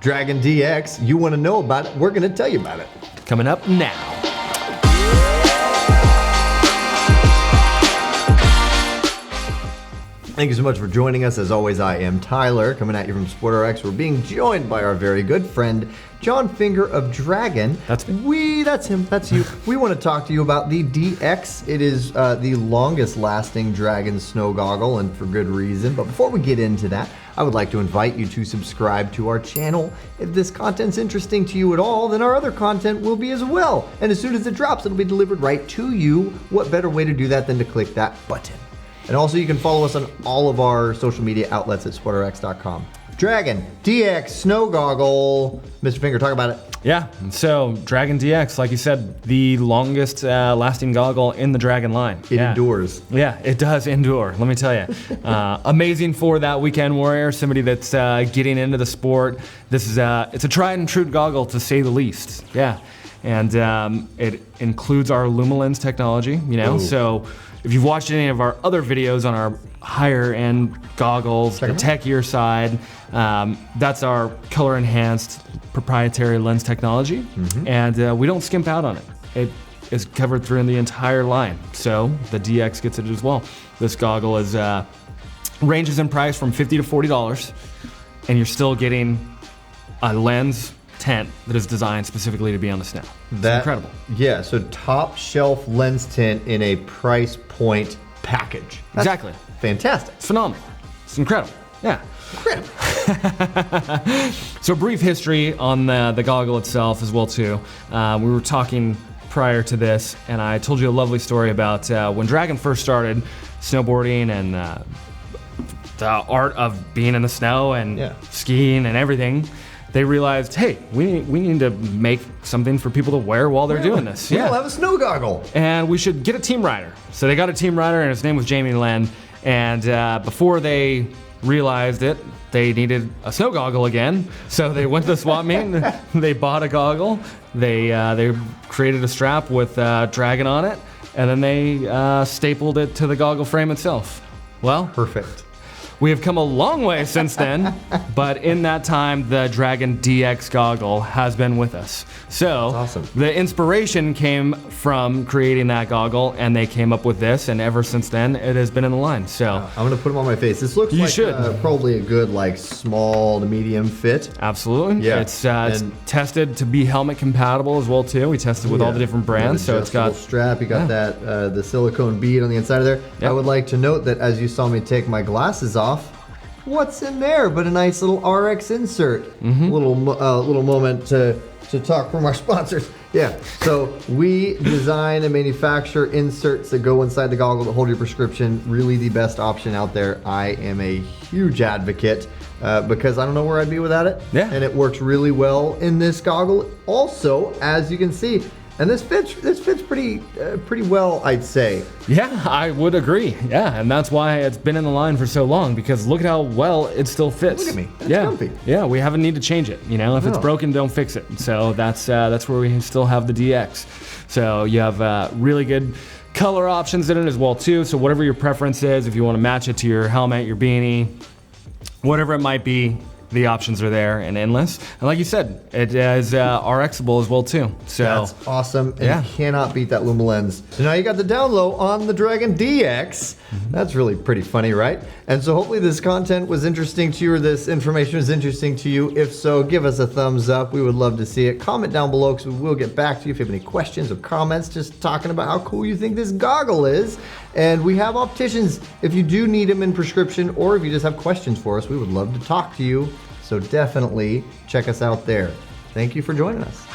Dragon DX. You want to know about it, we're going to tell you about it. Coming up now. Thank you so much for joining us. As always, I am Tyler, coming at you from SportRx. We're being joined by our very good friend, Jon Finger of Dragon. That's me. That's him. That's you. We want to talk to you about the DX. It is the longest lasting Dragon snow goggle, and for good reason. But before we get into that, I would like to invite you to subscribe to our channel. If this content's interesting to you at all, then our other content will be as well. And as soon as it drops, it'll be delivered right to you. What better way to do that than to click that button? And also you can follow us on all of our social media outlets at sportrx.com. Dragon DX Snow Goggle. Mr. Finger, talk about it. Yeah, so Dragon DX, like you said, the longest lasting goggle in the Dragon line. It endures. Yeah, it does endure, let me tell you. Amazing for that weekend warrior, somebody that's getting into the sport. This is it's a tried and true goggle, to say the least. Yeah, and it includes our LumiLens technology, you know, so if you've watched any of our other videos on our higher end goggles, the techier side, that's our color enhanced proprietary lens technology. And we don't skimp out on it. It is covered through in the entire line. So the DX gets it as well. This goggle is ranges in price from $50 to $40, and you're still getting a lens tent that is designed specifically to be on the snow. It's incredible. Yeah, so top shelf lens tint in a price point package. That's exactly. Fantastic. It's phenomenal. It's incredible. Yeah. Incredible. So brief history on the goggle itself as well too. We were talking prior to this, and I told you a lovely story about when Dragon first started snowboarding and the art of being in the snow and skiing and everything. They realized, hey, we need to make something for people to wear while they're doing this. We'll have a snow goggle. And we should get a team rider. So they got a team rider, and his name was Jamie Len. And before they realized it, they needed a snow goggle again. So they went to the swap meet, they bought a goggle, they created a strap with Dragon on it, and then they stapled it to the goggle frame itself. Well, perfect. We have come a long way since then, but in that time, the Dragon DX goggle has been with us. So awesome. The inspiration came from creating that goggle, and they came up with this, and ever since then, it has been in the line. So I'm gonna put them on my face. This looks like probably a good like small to medium fit. Absolutely. Yeah. It's tested to be helmet compatible as well too. We tested with all the different brands, so it's got strap. You got that the silicone bead on the inside of there. Yep. I would like to note that as you saw me take my glasses off, what's in there but a nice little RX insert. Little moment to talk from our sponsors. Yeah, so we design and manufacture inserts that go inside the goggle to hold your prescription. Really the best option out there. I am a huge advocate because I don't know where I'd be without it. Yeah. And it works really well in this goggle. Also, as you can see, and this fits pretty well, I'd say. Yeah, I would agree. Yeah, and that's why it's been in the line for so long, because look at how well it still fits. Look at me. That's comfy. Yeah, we haven't need to change it. You know, if it's broken, don't fix it. So that's where we still have the DX. So you have really good color options in it as well too. So whatever your preference is, if you want to match it to your helmet, your beanie, whatever it might be, the options are there and endless. And like you said, it is RXable as well too. So that's awesome. And you cannot beat that LumiLens. So now you got the down low on the Dragon DX. That's really pretty funny, right? And so hopefully this content was interesting to you, or this information was interesting to you. If so, give us a thumbs up. We would love to see it. Comment down below because we will get back to you if you have any questions or comments, just talking about how cool you think this goggle is. And we have opticians if you do need them in prescription, or if you just have questions for us, we would love to talk to you. So definitely check us out there. Thank you for joining us.